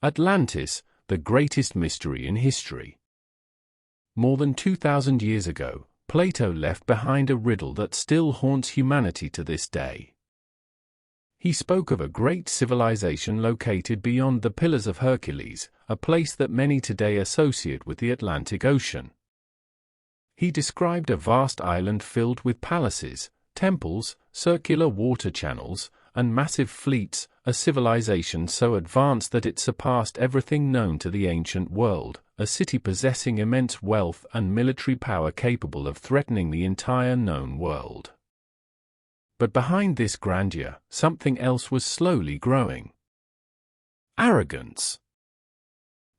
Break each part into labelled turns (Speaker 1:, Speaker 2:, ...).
Speaker 1: Atlantis, the greatest mystery in history. More than 2,000 years ago, Plato left behind a riddle that still haunts humanity to this day. He spoke of a great civilization located beyond the Pillars of Hercules, a place that many today associate with the Atlantic Ocean. He described a vast island filled with palaces, temples, circular water channels, and massive fleets, a civilization so advanced that it surpassed everything known to the ancient world, a city possessing immense wealth and military power capable of threatening the entire known world. But behind this grandeur, something else was slowly growing. Arrogance.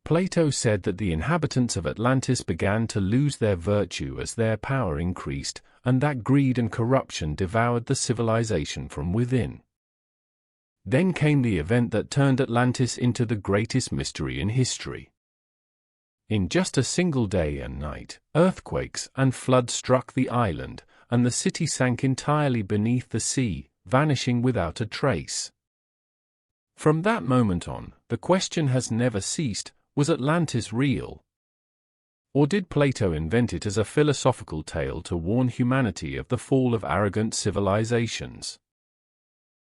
Speaker 1: Plato said that the inhabitants of Atlantis began to lose their virtue as their power increased, and that greed and corruption devoured the civilization from within. Then came the event that turned Atlantis into the greatest mystery in history. In just a single day and night, earthquakes and floods struck the island, and the city sank entirely beneath the sea, vanishing without a trace. From that moment on, the question has never ceased: was Atlantis real? Or did Plato invent it as a philosophical tale to warn humanity of the fall of arrogant civilizations?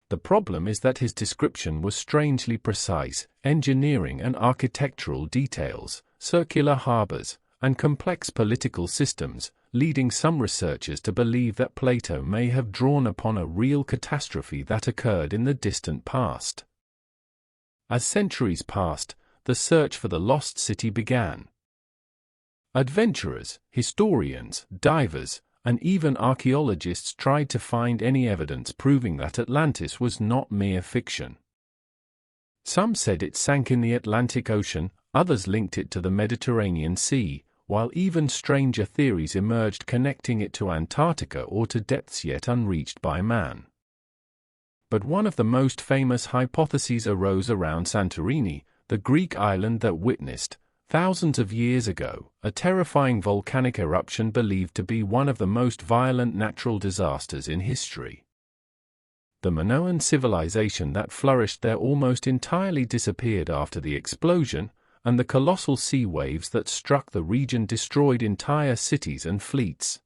Speaker 1: The problem is that his description was strangely precise: engineering and architectural details, circular harbors, and complex political systems, leading some researchers to believe that Plato may have drawn upon a real catastrophe that occurred in the distant past. As centuries passed, the search for the lost city began. Adventurers, historians, divers, and even archaeologists tried to find any evidence proving that Atlantis was not mere fiction. Some said it sank in the Atlantic Ocean, others linked it to the Mediterranean Sea, while even stranger theories emerged connecting it to Antarctica or to depths yet unreached by man. But one of the most famous hypotheses arose around Santorini, the Greek island that witnessed, thousands of years ago, a terrifying volcanic eruption believed to be one of the most violent natural disasters in history. The Minoan civilization that flourished there almost entirely disappeared after the explosion, and the colossal sea waves that struck the region destroyed entire cities and fleets.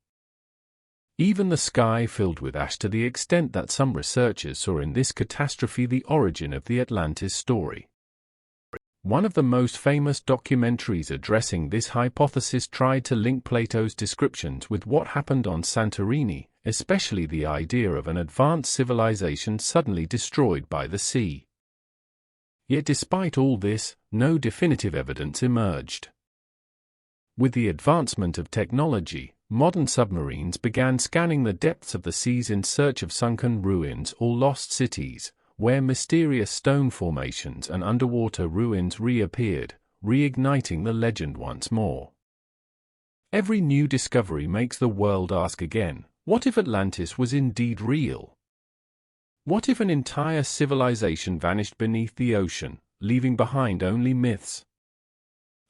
Speaker 1: Even the sky filled with ash, to the extent that some researchers saw in this catastrophe the origin of the Atlantis story. One of the most famous documentaries addressing this hypothesis tried to link Plato's descriptions with what happened on Santorini, especially the idea of an advanced civilization suddenly destroyed by the sea. Yet despite all this, no definitive evidence emerged. With the advancement of technology, modern submarines began scanning the depths of the seas in search of sunken ruins or lost cities, where mysterious stone formations and underwater ruins reappeared, reigniting the legend once more. Every new discovery makes the world ask again, what if Atlantis was indeed real? What if an entire civilization vanished beneath the ocean, leaving behind only myths?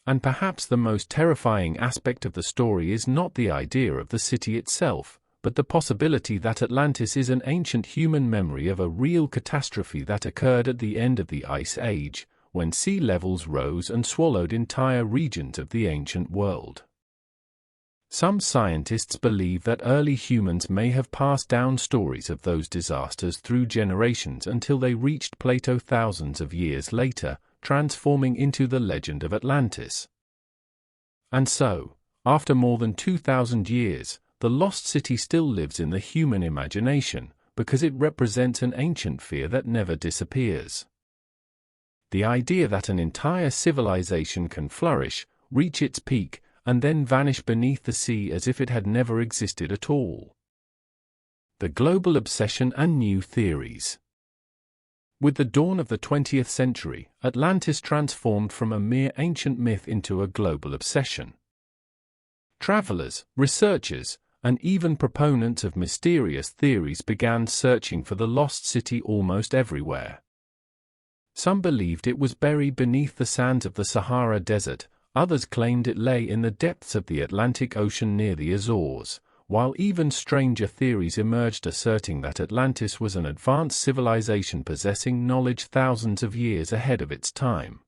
Speaker 1: And perhaps the most terrifying aspect of the story is not the idea of the city itself, but the possibility that Atlantis is an ancient human memory of a real catastrophe that occurred at the end of the Ice Age, when sea levels rose and swallowed entire regions of the ancient world. Some scientists believe that early humans may have passed down stories of those disasters through generations until they reached Plato thousands of years later, transforming into the legend of Atlantis. And so, after more than 2,000 years, the lost city still lives in the human imagination, because it represents an ancient fear that never disappears. The idea that an entire civilization can flourish, reach its peak, and then vanish beneath the sea as if it had never existed at all. The global obsession and new theories. With the dawn of the 20th century, Atlantis transformed from a mere ancient myth into a global obsession. Travelers, researchers, and even proponents of mysterious theories began searching for the lost city almost everywhere. Some believed it was buried beneath the sands of the Sahara Desert, others claimed it lay in the depths of the Atlantic Ocean near the Azores, while even stranger theories emerged asserting that Atlantis was an advanced civilization possessing knowledge thousands of years ahead of its time.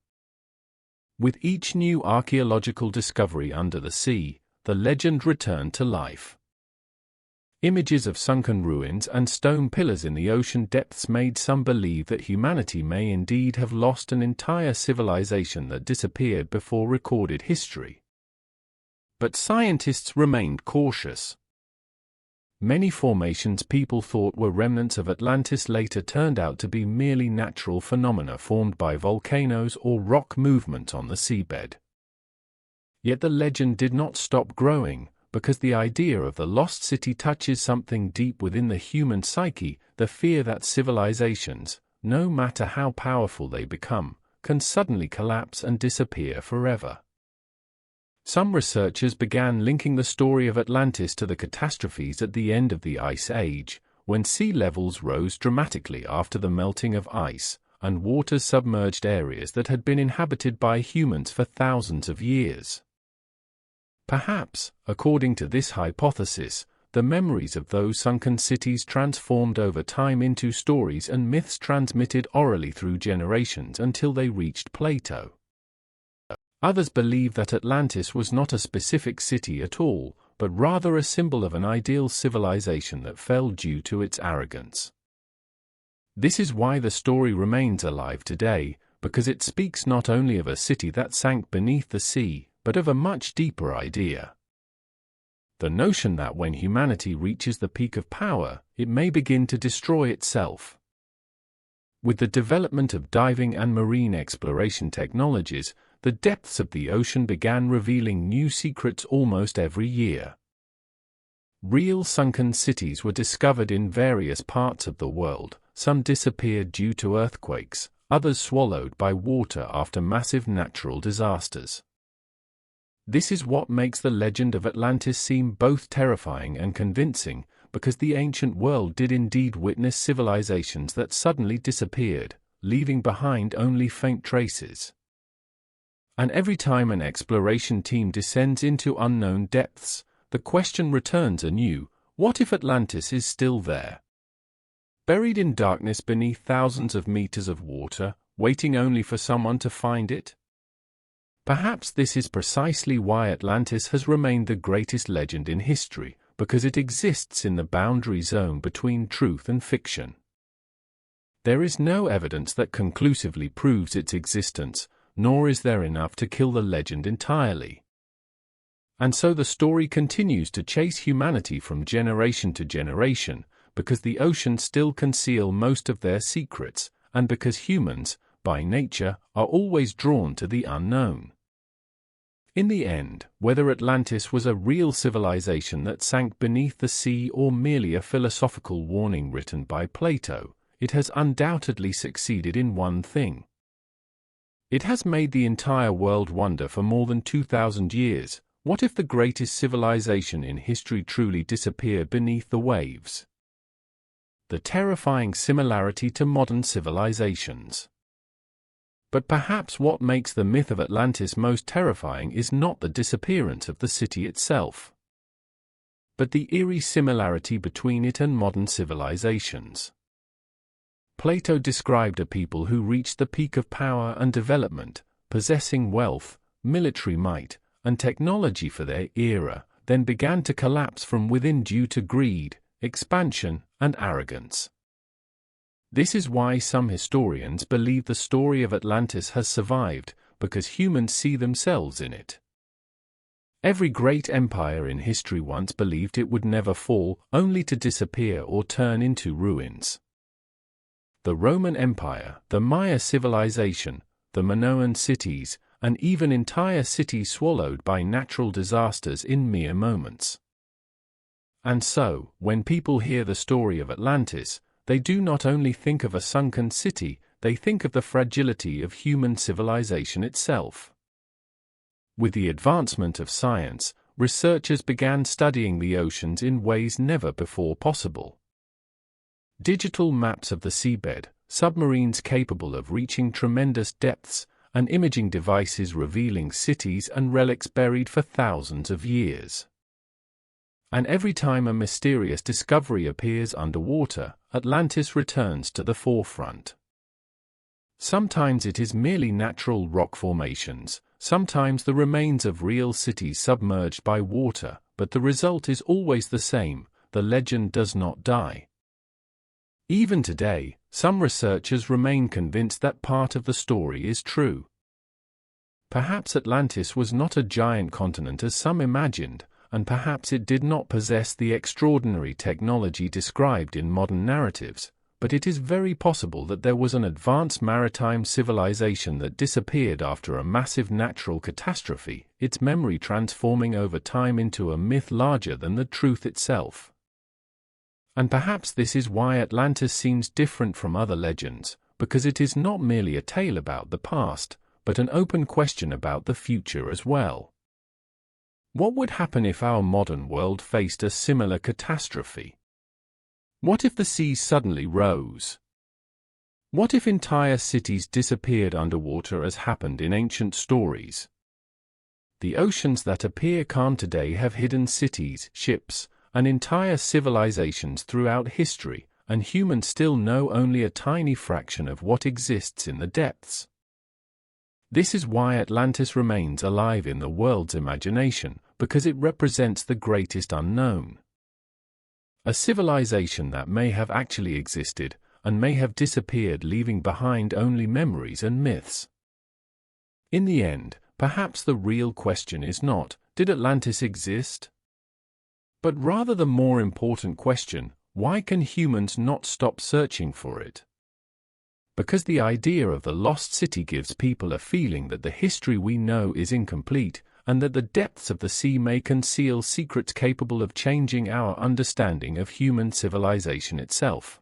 Speaker 1: With each new archaeological discovery under the sea, the legend returned to life. Images of sunken ruins and stone pillars in the ocean depths made some believe that humanity may indeed have lost an entire civilization that disappeared before recorded history. But scientists remained cautious. Many formations people thought were remnants of Atlantis later turned out to be merely natural phenomena formed by volcanoes or rock movement on the seabed. Yet the legend did not stop growing, because the idea of the lost city touches something deep within the human psyche, the fear that civilizations, no matter how powerful they become, can suddenly collapse and disappear forever. Some researchers began linking the story of Atlantis to the catastrophes at the end of the Ice Age, when sea levels rose dramatically after the melting of ice, and waters submerged areas that had been inhabited by humans for thousands of years. Perhaps, according to this hypothesis, the memories of those sunken cities transformed over time into stories and myths transmitted orally through generations until they reached Plato. Others believe that Atlantis was not a specific city at all, but rather a symbol of an ideal civilization that fell due to its arrogance. This is why the story remains alive today, because it speaks not only of a city that sank beneath the sea, but of a much deeper idea. The notion that when humanity reaches the peak of power, it may begin to destroy itself. With the development of diving and marine exploration technologies, the depths of the ocean began revealing new secrets almost every year. Real sunken cities were discovered in various parts of the world. Some disappeared due to earthquakes, others swallowed by water after massive natural disasters. This is what makes the legend of Atlantis seem both terrifying and convincing, because the ancient world did indeed witness civilizations that suddenly disappeared, leaving behind only faint traces. And every time an exploration team descends into unknown depths, the question returns anew: what if Atlantis is still there? Buried in darkness beneath thousands of meters of water, waiting only for someone to find it? Perhaps this is precisely why Atlantis has remained the greatest legend in history, because it exists in the boundary zone between truth and fiction. There is no evidence that conclusively proves its existence, nor is there enough to kill the legend entirely. And so the story continues to chase humanity from generation to generation, because the oceans still conceal most of their secrets, and because humans, by nature, are always drawn to the unknown. In the end, whether Atlantis was a real civilization that sank beneath the sea or merely a philosophical warning written by Plato, it has undoubtedly succeeded in one thing. It has made the entire world wonder for more than 2,000 years. What if the greatest civilization in history truly disappeared beneath the waves? The terrifying similarity to modern civilizations. But perhaps what makes the myth of Atlantis most terrifying is not the disappearance of the city itself, but the eerie similarity between it and modern civilizations. Plato described a people who reached the peak of power and development, possessing wealth, military might, and technology for their era, then began to collapse from within due to greed, expansion, and arrogance. This is why some historians believe the story of Atlantis has survived, because humans see themselves in it. Every great empire in history once believed it would never fall, only to disappear or turn into ruins. The Roman Empire, the Maya civilization, the Minoan cities, and even entire cities swallowed by natural disasters in mere moments. And so, when people hear the story of Atlantis, they do not only think of a sunken city, they think of the fragility of human civilization itself. With the advancement of science, researchers began studying the oceans in ways never before possible. Digital maps of the seabed, submarines capable of reaching tremendous depths, and imaging devices revealing cities and relics buried for thousands of years. And every time a mysterious discovery appears underwater, Atlantis returns to the forefront. Sometimes it is merely natural rock formations, sometimes the remains of real cities submerged by water, but the result is always the same: the legend does not die. Even today, some researchers remain convinced that part of the story is true. Perhaps Atlantis was not a giant continent as some imagined, and perhaps it did not possess the extraordinary technology described in modern narratives, but it is very possible that there was an advanced maritime civilization that disappeared after a massive natural catastrophe, its memory transforming over time into a myth larger than the truth itself. And perhaps this is why Atlantis seems different from other legends, because it is not merely a tale about the past, but an open question about the future as well. What would happen if our modern world faced a similar catastrophe? What if the seas suddenly rose? What if entire cities disappeared underwater as happened in ancient stories? The oceans that appear calm today have hidden cities, ships, and entire civilizations throughout history, and humans still know only a tiny fraction of what exists in the depths. This is why Atlantis remains alive in the world's imagination, because it represents the greatest unknown. A civilization that may have actually existed, and may have disappeared, leaving behind only memories and myths. In the end, perhaps the real question is not, did Atlantis exist? But rather the more important question, why can humans not stop searching for it? Because the idea of the lost city gives people a feeling that the history we know is incomplete, and that the depths of the sea may conceal secrets capable of changing our understanding of human civilization itself.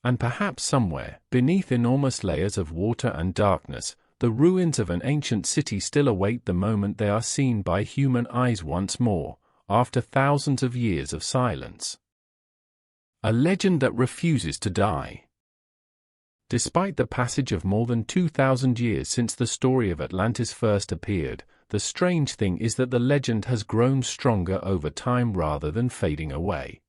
Speaker 1: And perhaps somewhere, beneath enormous layers of water and darkness, the ruins of an ancient city still await the moment they are seen by human eyes once more, after thousands of years of silence. A legend that refuses to die. Despite the passage of more than 2,000 years since the story of Atlantis first appeared, the strange thing is that the legend has grown stronger over time rather than fading away.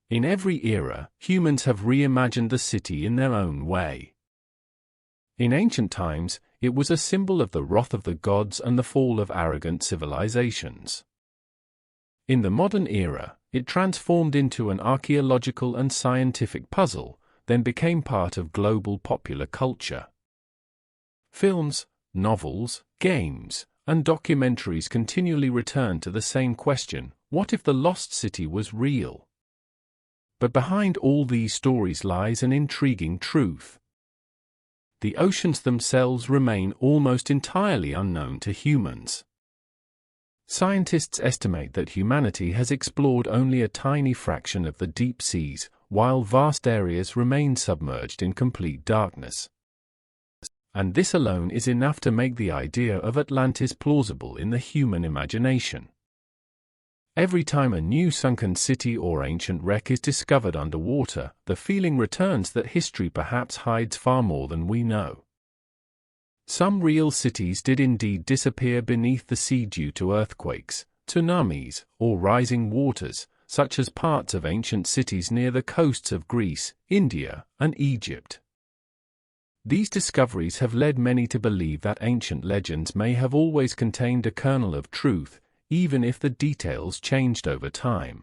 Speaker 1: In every era, humans have reimagined the city in their own way. In ancient times, it was a symbol of the wrath of the gods and the fall of arrogant civilizations. In the modern era, it transformed into an archaeological and scientific puzzle, then became part of global popular culture. Films, novels, games, and documentaries continually return to the same question: what if the lost city was real? But behind all these stories lies an intriguing truth. The oceans themselves remain almost entirely unknown to humans. Scientists estimate that humanity has explored only a tiny fraction of the deep seas, while vast areas remain submerged in complete darkness. And this alone is enough to make the idea of Atlantis plausible in the human imagination. Every time a new sunken city or ancient wreck is discovered underwater, the feeling returns that history perhaps hides far more than we know. Some real cities did indeed disappear beneath the sea due to earthquakes, tsunamis, or rising waters, such as parts of ancient cities near the coasts of Greece, India, and Egypt. These discoveries have led many to believe that ancient legends may have always contained a kernel of truth, even if the details changed over time.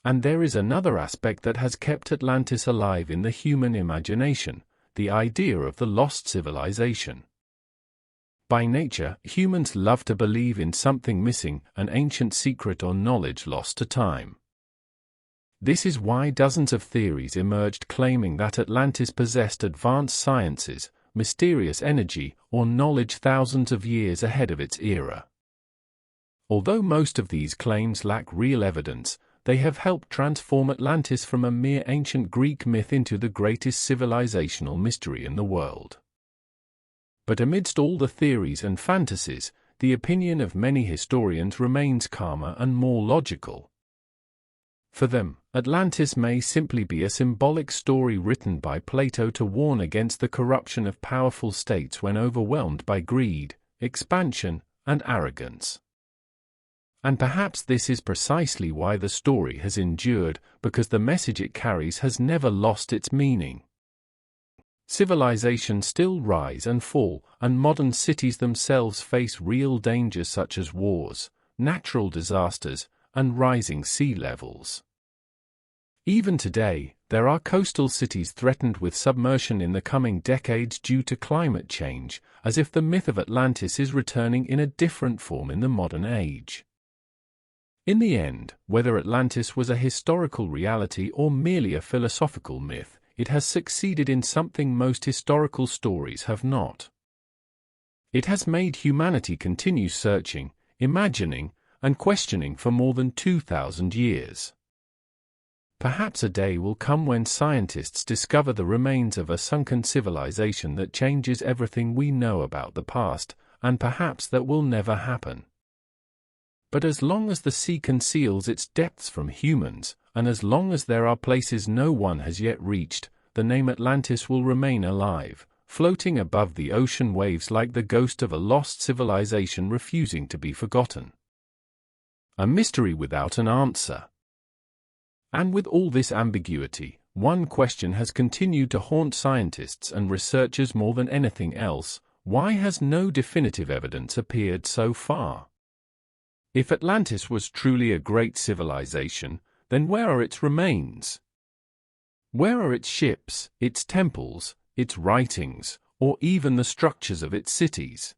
Speaker 1: And there is another aspect that has kept Atlantis alive in the human imagination: the idea of the lost civilization. By nature, humans love to believe in something missing, an ancient secret or knowledge lost to time. This is why dozens of theories emerged claiming that Atlantis possessed advanced sciences, mysterious energy, or knowledge thousands of years ahead of its era. Although most of these claims lack real evidence, they have helped transform Atlantis from a mere ancient Greek myth into the greatest civilizational mystery in the world. But amidst all the theories and fantasies, the opinion of many historians remains calmer and more logical. For them, Atlantis may simply be a symbolic story written by Plato to warn against the corruption of powerful states when overwhelmed by greed, expansion, and arrogance. And perhaps this is precisely why the story has endured, because the message it carries has never lost its meaning. Civilizations still rise and fall, and modern cities themselves face real dangers such as wars, natural disasters, and rising sea levels. Even today, there are coastal cities threatened with submersion in the coming decades due to climate change, as if the myth of Atlantis is returning in a different form in the modern age. In the end, whether Atlantis was a historical reality or merely a philosophical myth, it has succeeded in something most historical stories have not. It has made humanity continue searching, imagining, and questioning for more than 2,000 years. Perhaps a day will come when scientists discover the remains of a sunken civilization that changes everything we know about the past, and perhaps that will never happen. But as long as the sea conceals its depths from humans, and as long as there are places no one has yet reached, the name Atlantis will remain alive, floating above the ocean waves like the ghost of a lost civilization refusing to be forgotten. A mystery without an answer. And with all this ambiguity, one question has continued to haunt scientists and researchers more than anything else: why has no definitive evidence appeared so far? If Atlantis was truly a great civilization, then where are its remains? Where are its ships, its temples, its writings, or even the structures of its cities?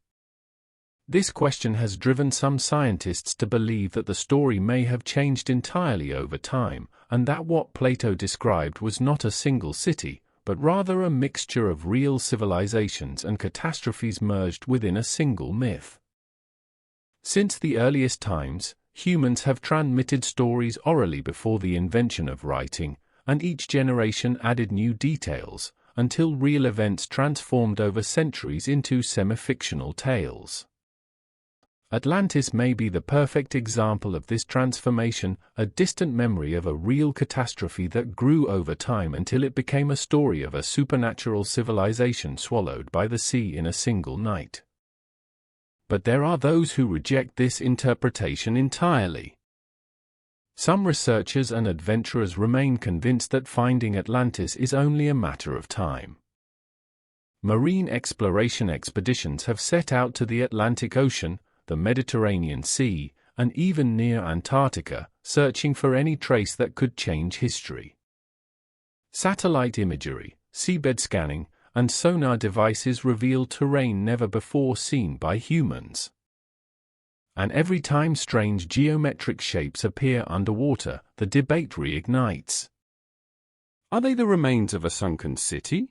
Speaker 1: This question has driven some scientists to believe that the story may have changed entirely over time, and that what Plato described was not a single city, but rather a mixture of real civilizations and catastrophes merged within a single myth. Since the earliest times, humans have transmitted stories orally before the invention of writing, and each generation added new details, until real events transformed over centuries into semi-fictional tales. Atlantis may be the perfect example of this transformation, a distant memory of a real catastrophe that grew over time until it became a story of a supernatural civilization swallowed by the sea in a single night. But there are those who reject this interpretation entirely. Some researchers and adventurers remain convinced that finding Atlantis is only a matter of time. Marine exploration expeditions have set out to the Atlantic Ocean, the Mediterranean Sea, and even near Antarctica, searching for any trace that could change history. Satellite imagery, seabed scanning, and sonar devices reveal terrain never before seen by humans. And every time strange geometric shapes appear underwater, the debate reignites. Are they the remains of a sunken city?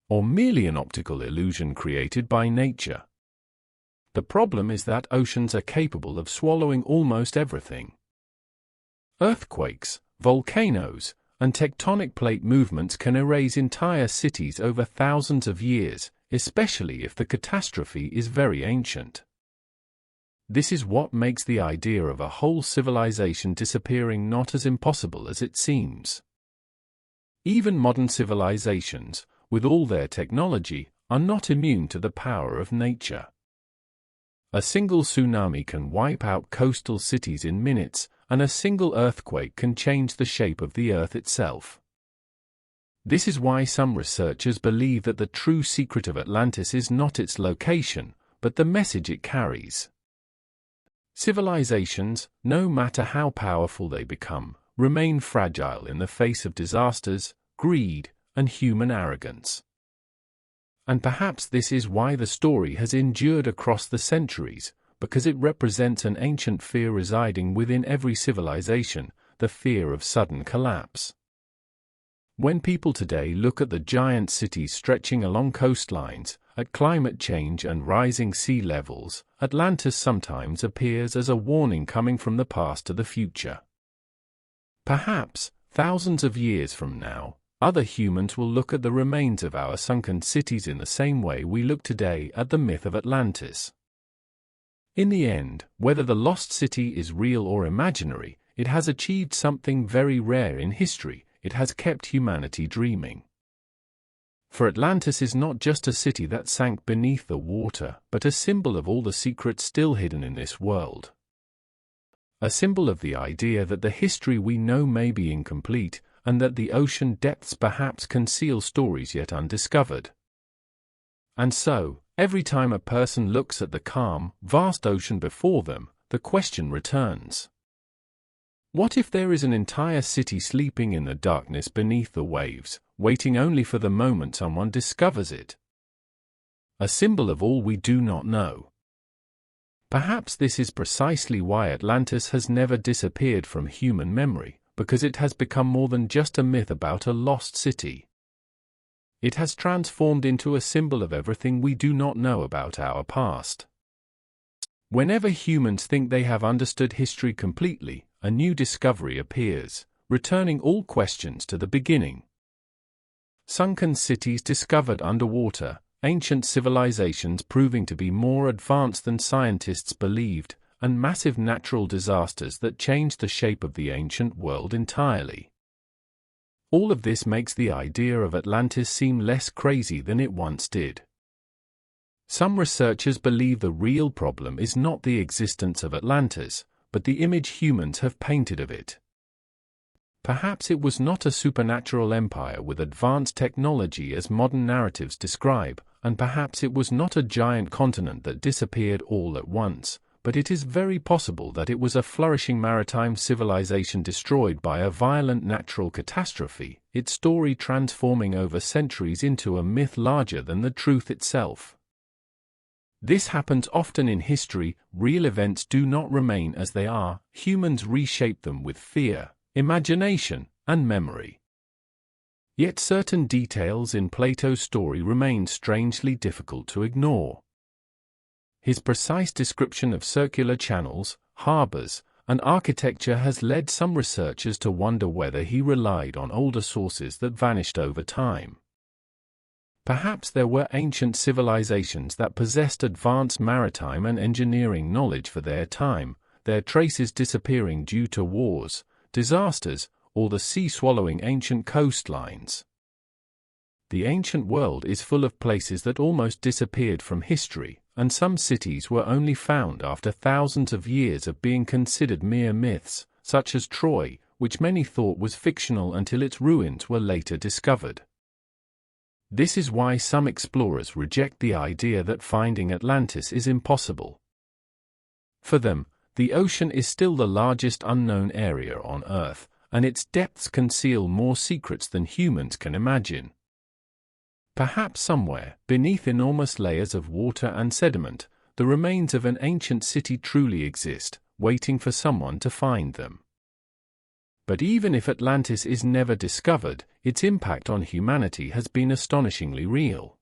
Speaker 1: Or merely an optical illusion created by nature? The problem is that oceans are capable of swallowing almost everything. Earthquakes, volcanoes, and tectonic plate movements can erase entire cities over thousands of years, especially if the catastrophe is very ancient. This is what makes the idea of a whole civilization disappearing not as impossible as it seems. Even modern civilizations, with all their technology, are not immune to the power of nature. A single tsunami can wipe out coastal cities in minutes, and a single earthquake can change the shape of the Earth itself. This is why some researchers believe that the true secret of Atlantis is not its location, but the message it carries. Civilizations, no matter how powerful they become, remain fragile in the face of disasters, greed, and human arrogance. And perhaps this is why the story has endured across the centuries, because it represents an ancient fear residing within every civilization, the fear of sudden collapse. When people today look at the giant cities stretching along coastlines, at climate change and rising sea levels, Atlantis sometimes appears as a warning coming from the past to the future. Perhaps, thousands of years from now, other humans will look at the remains of our sunken cities in the same way we look today at the myth of Atlantis. In the end, whether the lost city is real or imaginary, it has achieved something very rare in history: it has kept humanity dreaming. For Atlantis is not just a city that sank beneath the water, but a symbol of all the secrets still hidden in this world. A symbol of the idea that the history we know may be incomplete, and that the ocean depths perhaps conceal stories yet undiscovered. And so, every time a person looks at the calm, vast ocean before them, the question returns. What if there is an entire city sleeping in the darkness beneath the waves, waiting only for the moment someone discovers it? A symbol of all we do not know. Perhaps this is precisely why Atlantis has never disappeared from human memory, because it has become more than just a myth about a lost city. It has transformed into a symbol of everything we do not know about our past. Whenever humans think they have understood history completely, a new discovery appears, returning all questions to the beginning. Sunken cities discovered underwater, ancient civilizations proving to be more advanced than scientists believed, and massive natural disasters that changed the shape of the ancient world entirely. All of this makes the idea of Atlantis seem less crazy than it once did. Some researchers believe the real problem is not the existence of Atlantis, but the image humans have painted of it. Perhaps it was not a supernatural empire with advanced technology as modern narratives describe, and perhaps it was not a giant continent that disappeared all at once, but it is very possible that it was a flourishing maritime civilization destroyed by a violent natural catastrophe, its story transforming over centuries into a myth larger than the truth itself. This happens often in history. Real events do not remain as they are, humans reshape them with fear, imagination, and memory. Yet certain details in Plato's story remain strangely difficult to ignore. His precise description of circular channels, harbors, and architecture has led some researchers to wonder whether he relied on older sources that vanished over time. Perhaps there were ancient civilizations that possessed advanced maritime and engineering knowledge for their time, their traces disappearing due to wars, disasters, or the sea swallowing ancient coastlines. The ancient world is full of places that almost disappeared from history, and some cities were only found after thousands of years of being considered mere myths, such as Troy, which many thought was fictional until its ruins were later discovered. This is why some explorers reject the idea that finding Atlantis is impossible. For them, the ocean is still the largest unknown area on Earth, and its depths conceal more secrets than humans can imagine. Perhaps somewhere, beneath enormous layers of water and sediment, the remains of an ancient city truly exist, waiting for someone to find them. But even if Atlantis is never discovered, its impact on humanity has been astonishingly real.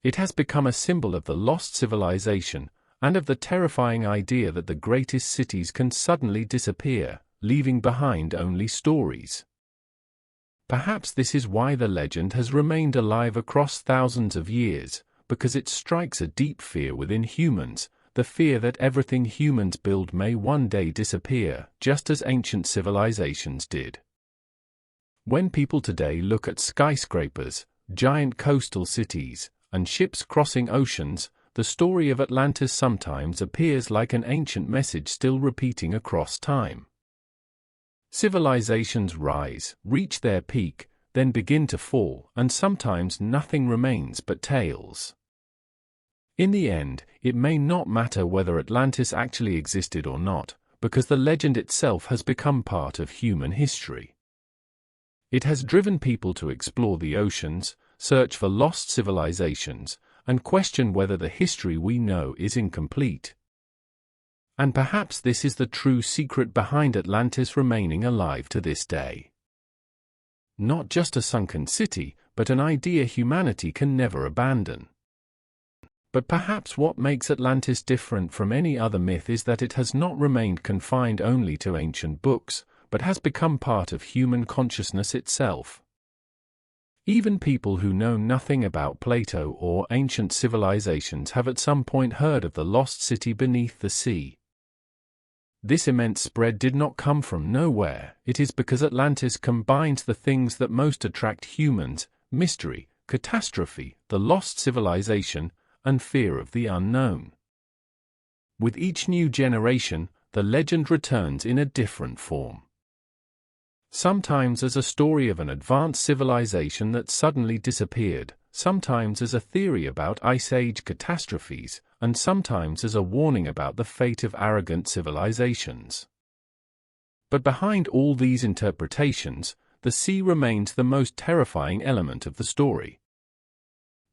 Speaker 1: It has become a symbol of the lost civilization, and of the terrifying idea that the greatest cities can suddenly disappear, leaving behind only stories. Perhaps this is why the legend has remained alive across thousands of years, because it strikes a deep fear within humans, the fear that everything humans build may one day disappear, just as ancient civilizations did. When people today look at skyscrapers, giant coastal cities, and ships crossing oceans, the story of Atlantis sometimes appears like an ancient message still repeating across time. Civilizations rise, reach their peak, then begin to fall, and sometimes nothing remains but tales. In the end, it may not matter whether Atlantis actually existed or not, because the legend itself has become part of human history. It has driven people to explore the oceans, search for lost civilizations, and question whether the history we know is incomplete. And perhaps this is the true secret behind Atlantis remaining alive to this day. Not just a sunken city, but an idea humanity can never abandon. But perhaps what makes Atlantis different from any other myth is that it has not remained confined only to ancient books, but has become part of human consciousness itself. Even people who know nothing about Plato or ancient civilizations have at some point heard of the lost city beneath the sea. This immense spread did not come from nowhere. It is because Atlantis combines the things that most attract humans: mystery, catastrophe, the lost civilization, and fear of the unknown. With each new generation, the legend returns in a different form. sometimes as a story of an advanced civilization that suddenly disappeared, sometimes as a theory about Ice Age catastrophes, and sometimes as a warning about the fate of arrogant civilizations. But behind all these interpretations, the sea remains the most terrifying element of the story.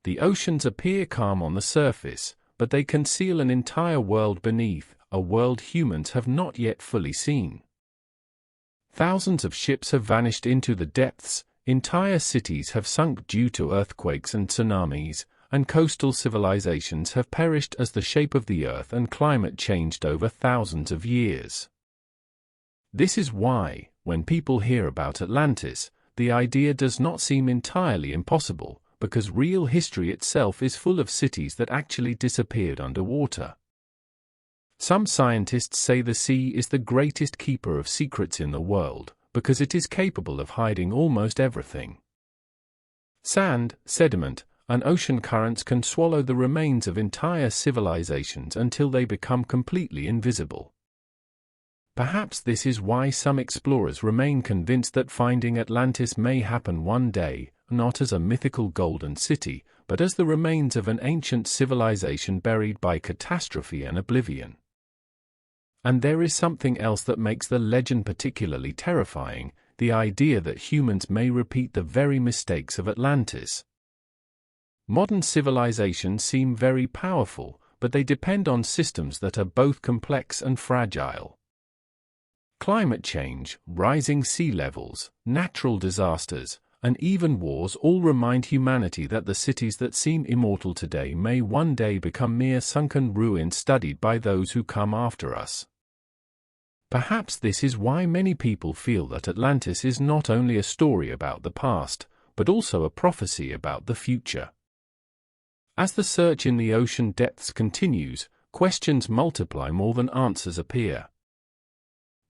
Speaker 1: The oceans appear calm on the surface, but they conceal an entire world beneath, a world humans have not yet fully seen. Thousands of ships have vanished into the depths, entire cities have sunk due to earthquakes and tsunamis, and coastal civilizations have perished as the shape of the earth and climate changed over thousands of years. This is why, when people hear about Atlantis, the idea does not seem entirely impossible, because real history itself is full of cities that actually disappeared underwater. Some scientists say the sea is the greatest keeper of secrets in the world, because it is capable of hiding almost everything. Sand, sediment, and ocean currents can swallow the remains of entire civilizations until they become completely invisible. Perhaps this is why some explorers remain convinced that finding Atlantis may happen one day, not as a mythical golden city, but as the remains of an ancient civilization buried by catastrophe and oblivion. And there is something else that makes the legend particularly terrifying, the idea that humans may repeat the very mistakes of Atlantis. Modern civilizations seem very powerful, but they depend on systems that are both complex and fragile. Climate change, rising sea levels, natural disasters, and even wars all remind humanity that the cities that seem immortal today may one day become mere sunken ruins studied by those who come after us. Perhaps this is why many people feel that Atlantis is not only a story about the past, but also a prophecy about the future. As the search in the ocean depths continues, questions multiply more than answers appear.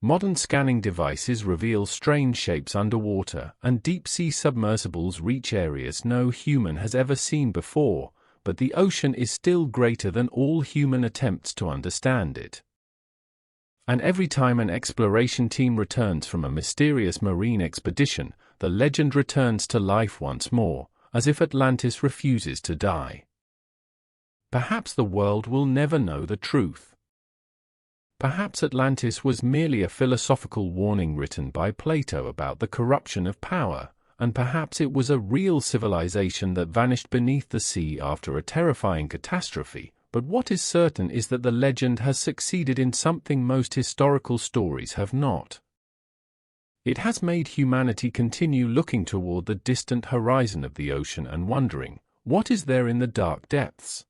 Speaker 1: Modern scanning devices reveal strange shapes underwater, and deep-sea submersibles reach areas no human has ever seen before, but the ocean is still greater than all human attempts to understand it. And every time an exploration team returns from a mysterious marine expedition, the legend returns to life once more, as if Atlantis refuses to die. Perhaps the world will never know the truth. Perhaps Atlantis was merely a philosophical warning written by Plato about the corruption of power, and perhaps it was a real civilization that vanished beneath the sea after a terrifying catastrophe, but what is certain is that the legend has succeeded in something most historical stories have not. It has made humanity continue looking toward the distant horizon of the ocean and wondering, what is there in the dark depths?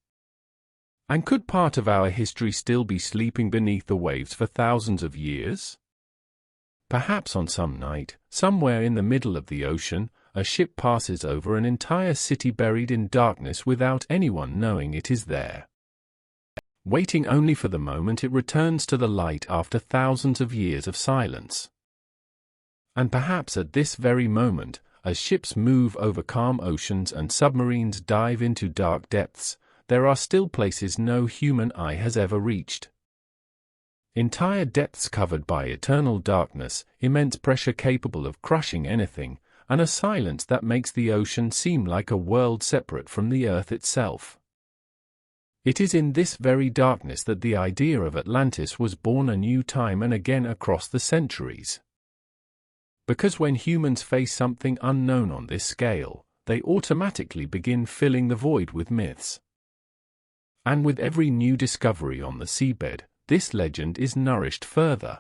Speaker 1: And could part of our history still be sleeping beneath the waves for thousands of years? Perhaps on some night, somewhere in the middle of the ocean, a ship passes over an entire city buried in darkness without anyone knowing it is there. Waiting only for the moment it returns to the light after thousands of years of silence. And perhaps at this very moment, as ships move over calm oceans and submarines dive into dark depths, there are still places no human eye has ever reached. Entire depths covered by eternal darkness, immense pressure capable of crushing anything, and a silence that makes the ocean seem like a world separate from the earth itself. It is in this very darkness that the idea of Atlantis was born a new time and again across the centuries. Because when humans face something unknown on this scale, they automatically begin filling the void with myths. And with every new discovery on the seabed, this legend is nourished further.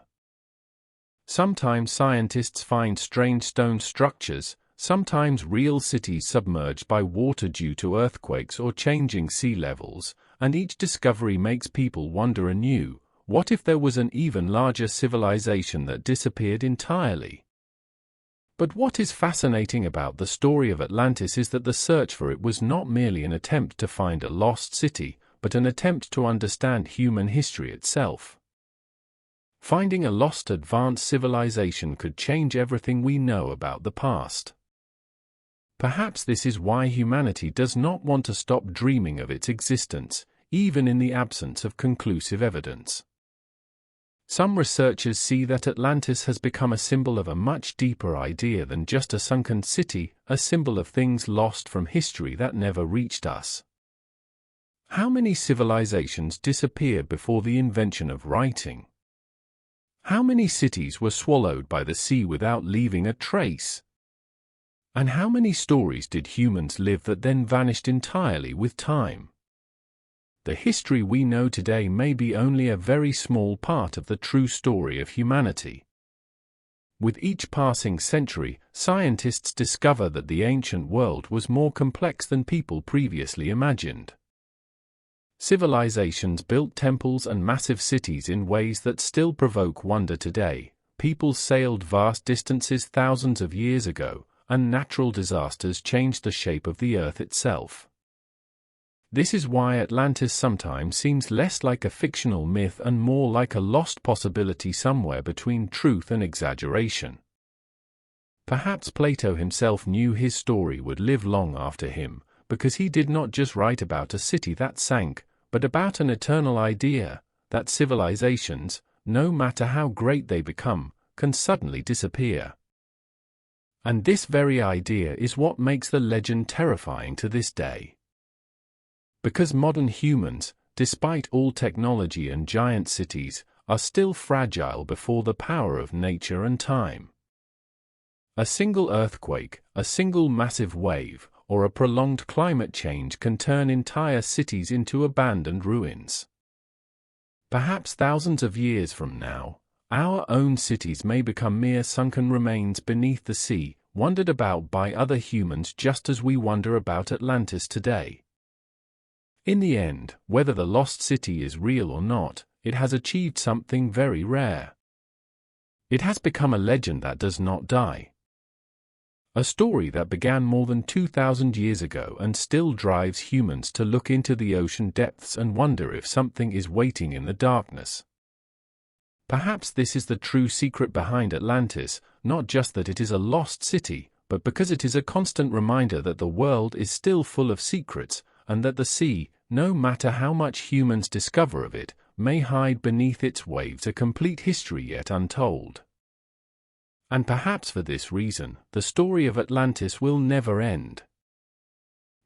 Speaker 1: Sometimes scientists find strange stone structures, sometimes real cities submerged by water due to earthquakes or changing sea levels, and each discovery makes people wonder anew, what if there was an even larger civilization that disappeared entirely? But what is fascinating about the story of Atlantis is that the search for it was not merely an attempt to find a lost city, but an attempt to understand human history itself. Finding a lost advanced civilization could change everything we know about the past. Perhaps this is why humanity does not want to stop dreaming of its existence, even in the absence of conclusive evidence. Some researchers see that Atlantis has become a symbol of a much deeper idea than just a sunken city, a symbol of things lost from history that never reached us. How many civilizations disappeared before the invention of writing? How many cities were swallowed by the sea without leaving a trace? And how many stories did humans live that then vanished entirely with time? The history we know today may be only a very small part of the true story of humanity. With each passing century, scientists discover that the ancient world was more complex than people previously imagined. Civilizations built temples and massive cities in ways that still provoke wonder today. People sailed vast distances thousands of years ago, and natural disasters changed the shape of the earth itself. This is why Atlantis sometimes seems less like a fictional myth and more like a lost possibility somewhere between truth and exaggeration. Perhaps Plato himself knew his story would live long after him, because he did not just write about a city that sank, but about an eternal idea, that civilizations, no matter how great they become, can suddenly disappear. And this very idea is what makes the legend terrifying to this day. Because modern humans, despite all technology and giant cities, are still fragile before the power of nature and time. A single earthquake, a single massive wave, or a prolonged climate change can turn entire cities into abandoned ruins. Perhaps thousands of years from now, our own cities may become mere sunken remains beneath the sea, wondered about by other humans just as we wonder about Atlantis today. In the end, whether the lost city is real or not, it has achieved something very rare. It has become a legend that does not die. A story that began more than 2,000 years ago and still drives humans to look into the ocean depths and wonder if something is waiting in the darkness. Perhaps this is the true secret behind Atlantis, not just that it is a lost city, but because it is a constant reminder that the world is still full of secrets, and that the sea, no matter how much humans discover of it, may hide beneath its waves a complete history yet untold. And perhaps for this reason, the story of Atlantis will never end.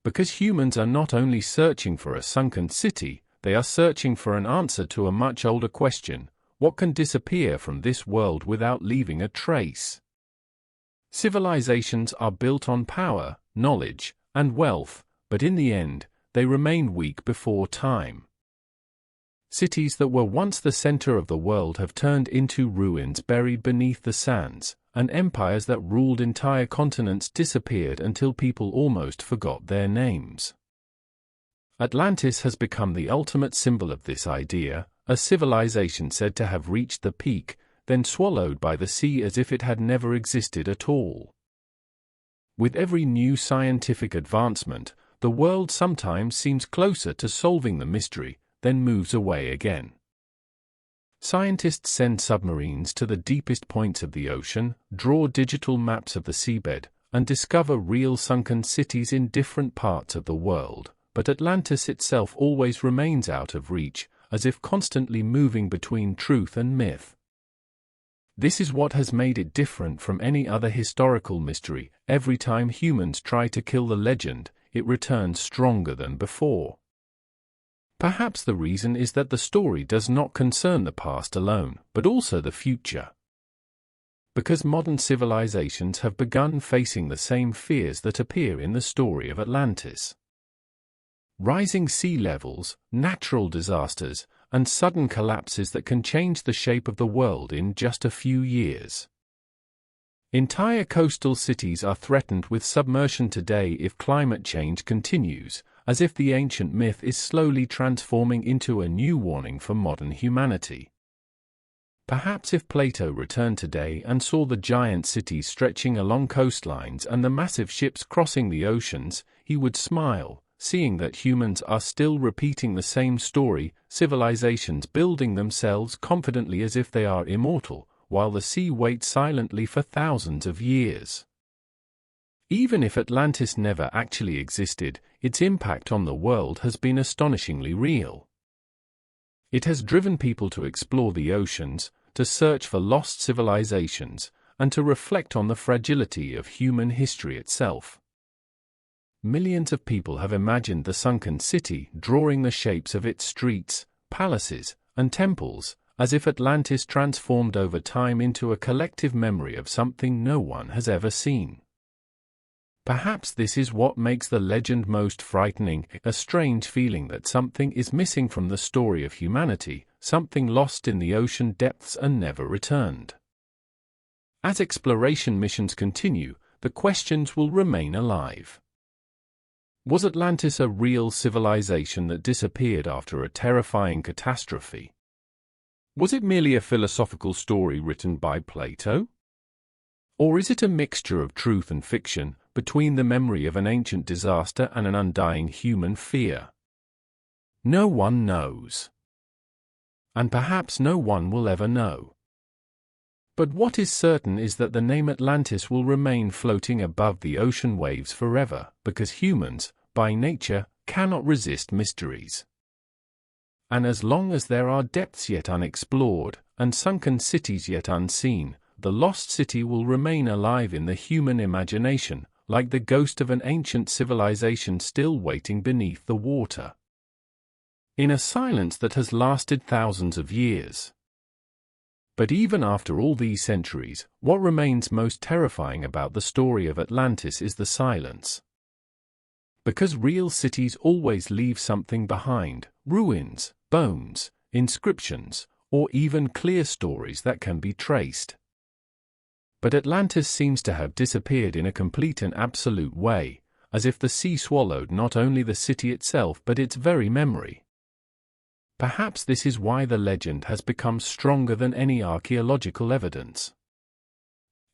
Speaker 1: Because humans are not only searching for a sunken city, they are searching for an answer to a much older question: what can disappear from this world without leaving a trace? Civilizations are built on power, knowledge, and wealth, but in the end, they remain weak before time. Cities that were once the center of the world have turned into ruins buried beneath the sands, and empires that ruled entire continents disappeared until people almost forgot their names. Atlantis has become the ultimate symbol of this idea, a civilization said to have reached the peak, then swallowed by the sea as if it had never existed at all. With every new scientific advancement, the world sometimes seems closer to solving the mystery, then moves away again. Scientists send submarines to the deepest points of the ocean, draw digital maps of the seabed, and discover real sunken cities in different parts of the world, but Atlantis itself always remains out of reach, as if constantly moving between truth and myth. This is what has made it different from any other historical mystery. Every time humans try to kill the legend, it returns stronger than before. Perhaps the reason is that the story does not concern the past alone, but also the future. Because modern civilizations have begun facing the same fears that appear in the story of Atlantis. Rising sea levels, natural disasters, and sudden collapses that can change the shape of the world in just a few years. Entire coastal cities are threatened with submersion today if climate change continues, as if the ancient myth is slowly transforming into a new warning for modern humanity. Perhaps if Plato returned today and saw the giant cities stretching along coastlines and the massive ships crossing the oceans, he would smile, seeing that humans are still repeating the same story, civilizations building themselves confidently as if they are immortal, while the sea waits silently for thousands of years. Even if Atlantis never actually existed, its impact on the world has been astonishingly real. It has driven people to explore the oceans, to search for lost civilizations, and to reflect on the fragility of human history itself. Millions of people have imagined the sunken city, drawing the shapes of its streets, palaces, and temples, as if Atlantis transformed over time into a collective memory of something no one has ever seen. Perhaps this is what makes the legend most frightening, a strange feeling that something is missing from the story of humanity, something lost in the ocean depths and never returned. As exploration missions continue, the questions will remain alive. Was Atlantis a real civilization that disappeared after a terrifying catastrophe? Was it merely a philosophical story written by Plato? Or is it a mixture of truth and fiction, between the memory of an ancient disaster and an undying human fear? No one knows. And perhaps no one will ever know. But what is certain is that the name Atlantis will remain floating above the ocean waves forever, because humans, by nature, cannot resist mysteries. And as long as there are depths yet unexplored, and sunken cities yet unseen, the lost city will remain alive in the human imagination, like the ghost of an ancient civilization still waiting beneath the water. In a silence that has lasted thousands of years. But even after all these centuries, what remains most terrifying about the story of Atlantis is the silence. Because real cities always leave something behind, ruins, bones, inscriptions, or even clear stories that can be traced. But Atlantis seems to have disappeared in a complete and absolute way, as if the sea swallowed not only the city itself but its very memory. Perhaps this is why the legend has become stronger than any archaeological evidence.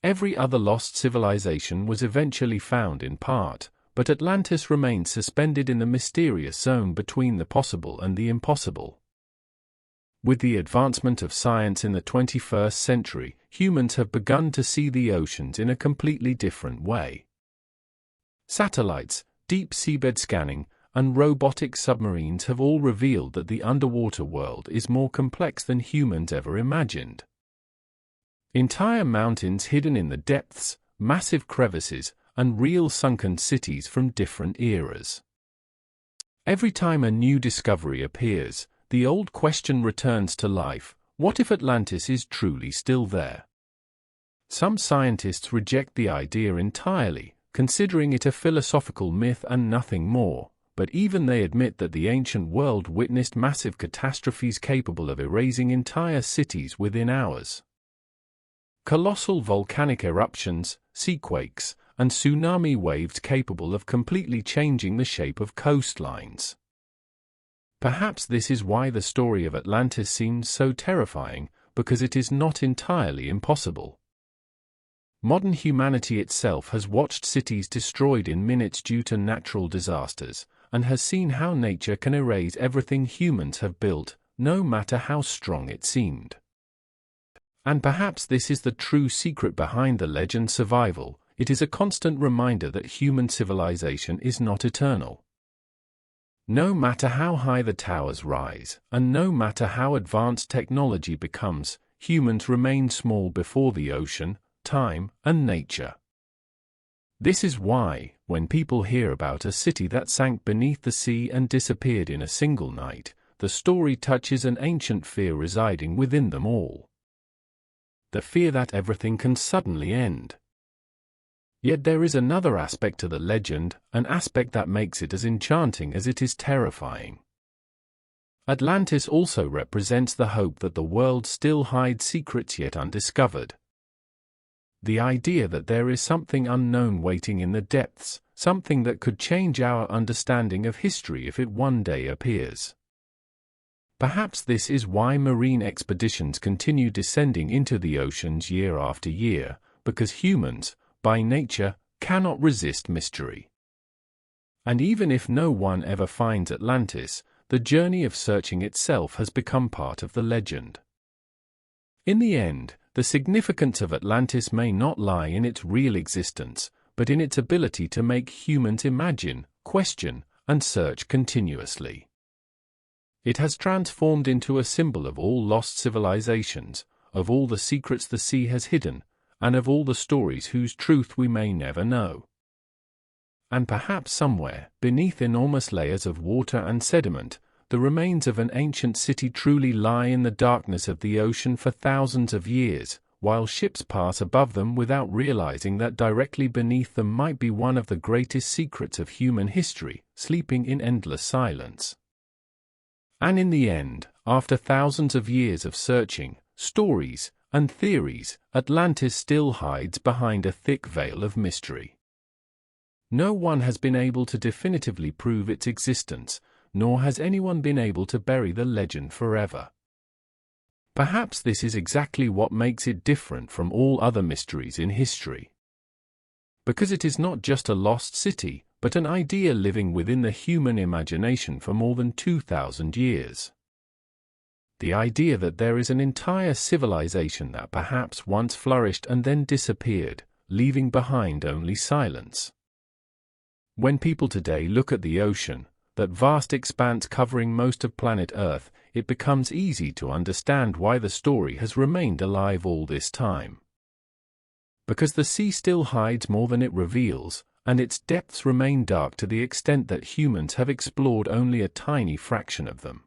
Speaker 1: Every other lost civilization was eventually found in part, but Atlantis remains suspended in the mysterious zone between the possible and the impossible. With the advancement of science in the 21st century, humans have begun to see the oceans in a completely different way. Satellites, deep seabed scanning, and robotic submarines have all revealed that the underwater world is more complex than humans ever imagined. Entire mountains hidden in the depths, massive crevices, and real sunken cities from different eras. Every time a new discovery appears, the old question returns to life: what if Atlantis is truly still there? Some scientists reject the idea entirely, considering it a philosophical myth and nothing more, but even they admit that the ancient world witnessed massive catastrophes capable of erasing entire cities within hours. Colossal volcanic eruptions, seaquakes, and tsunami waves capable of completely changing the shape of coastlines. Perhaps this is why the story of Atlantis seems so terrifying, because it is not entirely impossible. Modern humanity itself has watched cities destroyed in minutes due to natural disasters, and has seen how nature can erase everything humans have built, no matter how strong it seemed. And perhaps this is the true secret behind the legend's survival: it is a constant reminder that human civilization is not eternal. No matter how high the towers rise, and no matter how advanced technology becomes, humans remain small before the ocean, time, and nature. This is why, when people hear about a city that sank beneath the sea and disappeared in a single night, the story touches an ancient fear residing within them all. The fear that everything can suddenly end. Yet there is another aspect to the legend, an aspect that makes it as enchanting as it is terrifying. Atlantis also represents the hope that the world still hides secrets yet undiscovered. The idea that there is something unknown waiting in the depths, something that could change our understanding of history if it one day appears. Perhaps this is why marine expeditions continue descending into the oceans year after year, because humans, by nature, cannot resist mystery. And even if no one ever finds Atlantis, the journey of searching itself has become part of the legend. In the end, the significance of Atlantis may not lie in its real existence, but in its ability to make humans imagine, question, and search continuously. It has transformed into a symbol of all lost civilizations, of all the secrets the sea has hidden, and of all the stories whose truth we may never know. And perhaps somewhere, beneath enormous layers of water and sediment, the remains of an ancient city truly lie in the darkness of the ocean for thousands of years, while ships pass above them without realizing that directly beneath them might be one of the greatest secrets of human history, sleeping in endless silence. And in the end, after thousands of years of searching, stories, and theories, Atlantis still hides behind a thick veil of mystery. No one has been able to definitively prove its existence, nor has anyone been able to bury the legend forever. Perhaps this is exactly what makes it different from all other mysteries in history. Because it is not just a lost city, but an idea living within the human imagination for more than 2,000 years. The idea that there is an entire civilization that perhaps once flourished and then disappeared, leaving behind only silence. When people today look at the ocean, that vast expanse covering most of planet Earth, it becomes easy to understand why the story has remained alive all this time. Because the sea still hides more than it reveals, and its depths remain dark to the extent that humans have explored only a tiny fraction of them.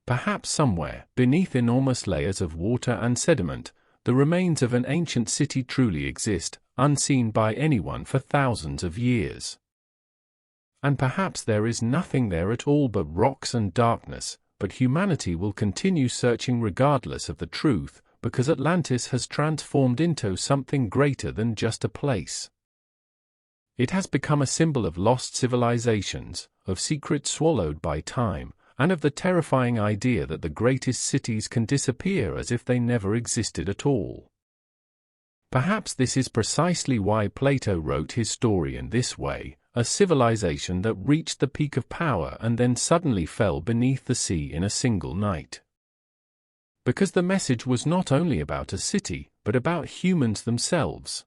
Speaker 1: Perhaps somewhere, beneath enormous layers of water and sediment, the remains of an ancient city truly exist, unseen by anyone for thousands of years. And perhaps there is nothing there at all but rocks and darkness, but humanity will continue searching regardless of the truth, because Atlantis has transformed into something greater than just a place. It has become a symbol of lost civilizations, of secrets swallowed by time, and of the terrifying idea that the greatest cities can disappear as if they never existed at all. Perhaps this is precisely why Plato wrote his story in this way, a civilization that reached the peak of power and then suddenly fell beneath the sea in a single night. Because the message was not only about a city, but about humans themselves.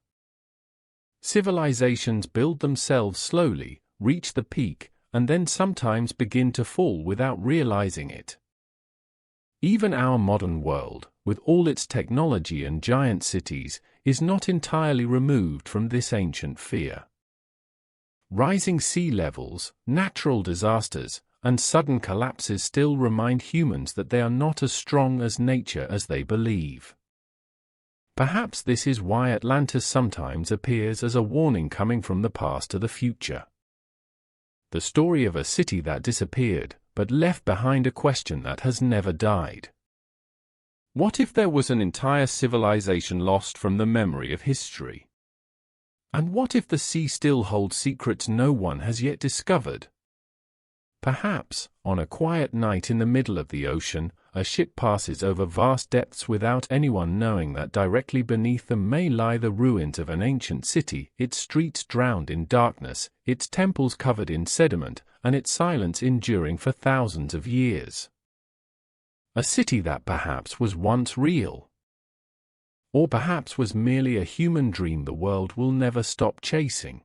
Speaker 1: Civilizations build themselves slowly, reach the peak, and then sometimes begin to fall without realizing it. Even our modern world, with all its technology and giant cities, is not entirely removed from this ancient fear. Rising sea levels, natural disasters, and sudden collapses still remind humans that they are not as strong as nature as they believe. Perhaps this is why Atlantis sometimes appears as a warning coming from the past to the future. The story of a city that disappeared, but left behind a question that has never died. What if there was an entire civilization lost from the memory of history? And what if the sea still holds secrets no one has yet discovered? Perhaps, on a quiet night in the middle of the ocean, a ship passes over vast depths without anyone knowing that directly beneath them may lie the ruins of an ancient city, its streets drowned in darkness, its temples covered in sediment, and its silence enduring for thousands of years. A city that perhaps was once real. Or perhaps was merely a human dream the world will never stop chasing.